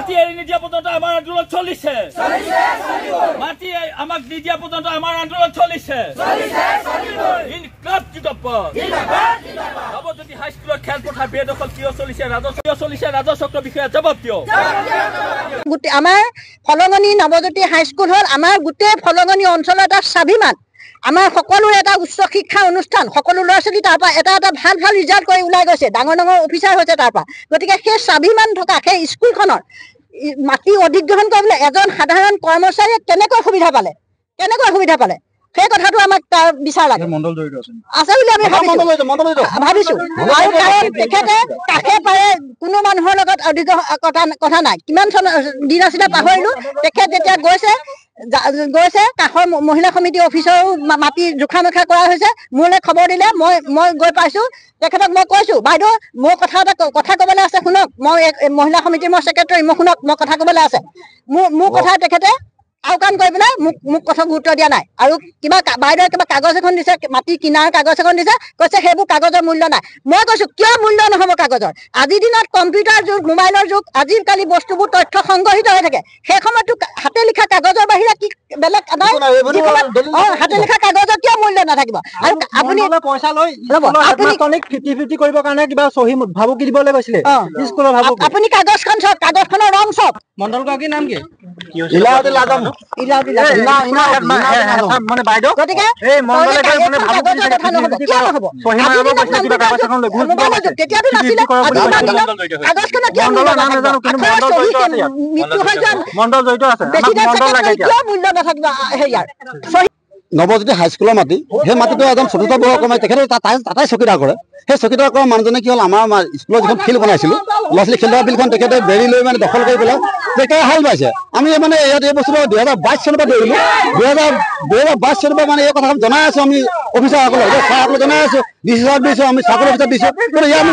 মাটি এৰি নিদিয়া পৰ্যন্ত আমাৰ আন্দোলন চলিছে মাটি আমাক নিদিয়া পৰ্যন্ত আমাৰ আন্দোলন চলিছে নৱজ্যোতি হাইস্কুলৰ খেলপথাৰ বেদখল কিয় চলিছে ৰাজচক্ৰ বিষয়ে জবাব দিয়ক আমাৰ ফলঙনি নৱজ্যোতি হাইস্কুল হ'ল আমাৰ গোটেই ফলঙনি অঞ্চলৰ এটা স্বাভিমান আমাৰ সকলোৰে এটা উচ্চ শিক্ষা অনুষ্ঠান সকলো ল'ৰা ছোৱালী তাৰ পৰা এটা ভাল ভাল ৰিজাল্ট কৰি ওলাই গৈছে ডাঙৰ অফিচাৰ হৈছে তাৰ পৰা গতিকে সেই স্বাভিমান থকা সেই স্কুলখনৰ মাটি অধিগ্ৰহণ কৰিবলৈ এজন সাধাৰণ কৰ্মচাৰীয়ে কেনেকৈ সুবিধা পালে সেই কথাটো আমাক তাৰ বিচাৰ লাগে আছে বুলি আমি ভাবিছো আৰু তেখেতে কাষে পাৰে কোনো মানুহৰ লগত কথা নাই কিমান দিন আছিলে পাহৰিলো তেখেত যেতিয়া গৈছে কাষৰ মহিলা সমিতি অফিচৰো মাটি জোখা মেখা কৰা হৈছে মোলৈ খবৰ দিলে মই গৈ পাইছো তেখেতক মই কৈছো বাইদেউ মোৰ কথা ক'বলৈ আছে শুনক মই মহিলা সমিতিৰ মই ছেক্ৰেটাৰী মই শুনক মই কথা ক'বলৈ আছে মোৰ কথা তেখেতে আওকাণ কৰি পেলাই মোক কথা গুৰুত্ব দিয়া নাই আৰু বাইদেৱে কিবা কাগজ এখন দিছে মাটি কিনাৰ কাগজ এখন দিছে কৈছে সেইবোৰ কাগজৰ মূল্য নাই মই কৈছো কিয় মূল্য নহ'ব কাগজৰ আজিৰ দিনত কম্পিউটাৰ যুগ মোবাইলৰ যুগ আজিকালি বস্তুবোৰ তথ্য সংগ্ৰহিত হৈ থাকে সেই সময়তো হাতে লিখা কাগজৰ বাহিৰে কি বেলেগ হাতে লিখা কাগজৰ কিয় মূল্য নাথাকিব আৰু আপুনি পইচা লৈ কৰিবৰ কাৰণে কিবা চহী ভাবুকি দিবলৈ কৈছিলে আপুনি কাগজখন চাওক কাগজখনৰ ৰং চাওক মণ্ডল গৰাকীৰ নাম কি নৱজ্যোতি হাইস্কুলৰ মাটি সেই মাটিটো এজন চতুৰ্থ বৰ্গক্ৰমে তেখেতে তাতে চকীদাৰ কৰে সেই চকীদাৰ কৰা মানুহজনে কি হ'ল আমাৰ স্কুলৰ যিখন ফিল্ড বনাইছিলো ল'ৰা ছোৱালী খেল ফিল্ডখন তেখেতে বেৰি লৈ মানে দখল কৰি পেলাই তেখেতে হাল বাইছে আমি মানে ইয়াত এই বস্তুটো 2022 চনৰ পৰা দৌৰিলো 2022 চনৰ পৰা মানে এই কথা জনাই আছো আমি অফিচাৰসকলক ছাৰসকলক জনাই আছো ডিচি ছাৰক দিছো আমি চাকৰি অফিচাৰ দিছো কিন্তু ইয়াৰ আমি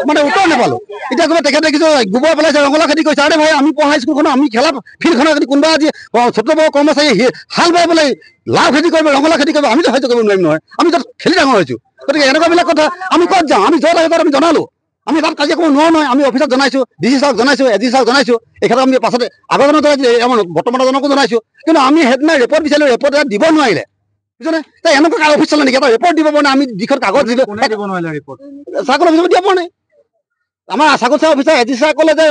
মানে উত্তৰ নাপালো এতিয়া ক'ব তেখেতে কিছু গোবৰ পেলাইছে ৰঙালাও খেতি কৰিছে আৰে ভাই আমি পঢ়া স্কুলখন আমি খেলা ফিল্ডখনৰ যদি কোনোবা আজি চতুৰ্থ বৰ্গ কৰ্মচাৰী হাল বাই পেলাই লাও খেতি কৰিব ৰঙালাও খেতি কৰিব আমিতো হয়তো কৰিব নোৱাৰিম নহয় আমি তাত খেলি ডাঙৰ হৈছো গতিকে এনেকুৱাবিলাক কথা আমি ক'ত যাওঁ আমি য'ত আমি জনালো আমি তাত কাজিয়া কৰিব নোৱাৰো নহয় আমি অফিচত জনাইছো ডিচি ছাৰক জনাইছো এডি ছাৰক জনাইছো এই ক্ষেত্ৰত আমি পাছতে আগৰজনক আমাৰ বৰ্তমানজনকো জনাইছো কিন্তু আমি সেইদিনা ৰিপৰ্ট বিচাৰিলো ৰিপৰ্ট এটা দিব নোৱাৰিলে বুজিছনে এনেকুৱা অফিচ চলে নেকি এটা ৰিপৰ্ট দিব পৰা নাই আমি যিখন কাগজ দিলো চাকৰি অফিচত দিব পৰা নাই আমাৰ চাকৰি অফিচাৰ এডি ছাৰ ক'লে যে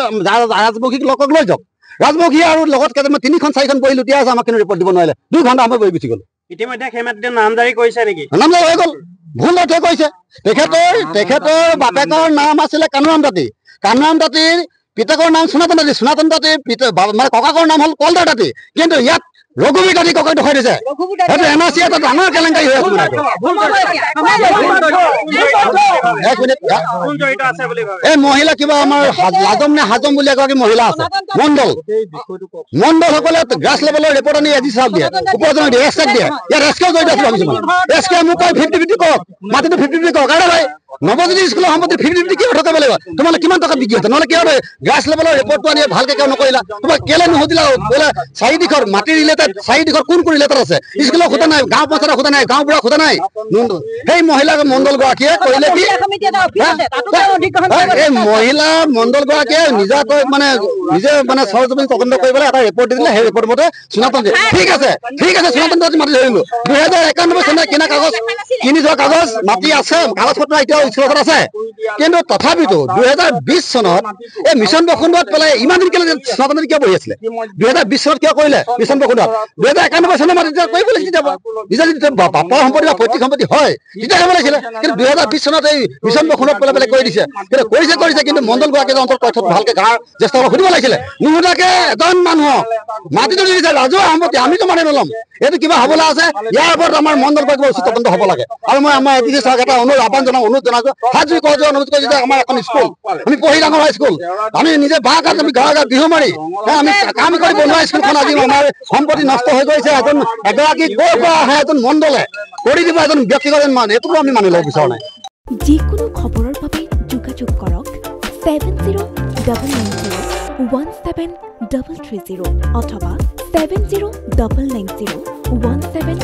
ৰাজবংশীক লগক লৈ যাওক ৰাজবংশী আৰু লগত কেইটামান 3খন 4খন বহি লুটিয়াই আছে আমাক কিন্তু ৰিপৰ্ট দিব নোৱাৰিলে 2 ঘণ্টা আমি বহি গুচি গলো ইতিমধ্যে সেই মাটিৰ নামজাৰি কৰিছে নেকি নামজাৰি হৈ গ'ল ভুল অৰ্থ কৰিছে তেখেতৰ বাপেকৰ নাম আছিলে কানুৰাম তাঁতীৰ পিতাকৰ নাম সনাতন তাঁতী মানে ককাকৰ নাম হ'ল কলদাৰ তাঁতী কিন্তু ইয়াত ৰঘুবীৰ তাঁতী ককাই দেখুৱাই দিছে সেইটো এনআৰচি এটা ডাঙৰ কেলেংকাৰী হৈ আছে এই মহিলা কিবা আমাৰ লাজম নে হাজম বুলি এগৰাকী মহিলা আছে মণ্ডলসকলে গ্ৰাছ লেভেলৰ ৰিপৰ্ট আনি এডি ছাৰক দিয়ে উপজনক দিয়ে এছকেক দিয়ে ইয়াত এছকেও জড়িত আছে ভাবিছো মানে এছকে মোক কয় 50-50 কৰক মাটিটো 50-50 কৰক আৰে ভাই নৱজ্যোতি স্কুলৰ সম্পত্তি 50-50 কি কথা ক'ব লাগিব তোমালোকে কিমান টকা বিক্ৰী হৈছে নহ'লে কি হ'ব গ্ৰাছ লেভেলৰ ৰিপৰ্টটো আনি ভালকে কিয় নকৰিলা তোমাক কেলে নুসুধিলা বোলে 4 দিশৰ মাটি ৰিলেটেড 4 দিশৰ কোন ৰিলেটেড আছে স্কুলৰ সোধা নাই গাঁও পঞ্চায়তৰ সোধা নাই গাঁও বুঢ়া সোধা নাই সেই মহিলা মণ্ডল গৰাকীয়ে কৰিলে কি এই মহিলা মণ্ডল গৰাকীয়ে নিজাকৈ মানে নিজে মানে সৰজমিন তদন্ত কৰিবলৈ এটা ৰিপৰ্ট দিলে সেই ৰিপৰ্ট মতে সনাতন ঠিক আছে সনাতন মাটি ধৰিলো 2091 চনত কিনি যোৱা কাগজ মাটি আছে কাগজ পত্ৰ এতিয়াও স্কুলত আছে কিন্তু তথাপিতো 2020 চনত এই মিছন বসুন্ধৰাত পেলাই ইমান দিন কেলে সনাতন কিয় বহি আছিলে 2020 চনত কিয় কৰিলে মিছন বসুন্ধৰাত 2091 চনৰ মাটি কৰিব লাগিছিল নিজে বাপৰ সম্পত্তি বা পৈতৃক সম্পত্তি হয় তেতিয়া কৰিব লাগিছিলে কিন্তু 2020 চনত এই মিছন বসুন্ধৰাত পেলাই কৰি দিছে কিন্তু কৰিছে কিন্তু মণ্ডল গৰাকী অন্তত তথ্যত ভালকে গাঁৱৰ জ্যেষ্ঠসকলক সুধিব লাগিছিলে নুসুধাকে এজন মানুহক মাটিটো দি দিছে ৰাজহুৱা সম্পত্তি আমিতো মানি নল'ম এইটো কিবা হ'বলৈ আছে ইয়াৰ ওপৰত আমাৰ মণ্ডল গৰাকী উচিত তদন্ত হ'ব লাগে আৰু মই আমাৰ এডি ছাৰক এটা আহ্বান জনাইছো হাত জুই কওঁ অনুৰোধ কৰিছো যে আমাৰ এখন স্কুল আমি পঢ়ি ডাঙৰ স্কুল আমি নিজে বাঁহ কাঠ আমি গাঁৱে বিহু মাৰি আমি কাম কৰি বনোৱা স্কুলখন আজি আমাৰ সম্পত্তি নষ্ট হৈ গৈছে এগৰাকী ক'ৰ পৰা আহে এজন মণ্ডলে কৰি দিব এজন ব্যক্তিগত মান এইটোকো আমি মানি ল'ব বিচৰা নাই যিকোনো খবৰৰ বাবে যোগাযোগ কৰক 7099017330 অথবা 70990173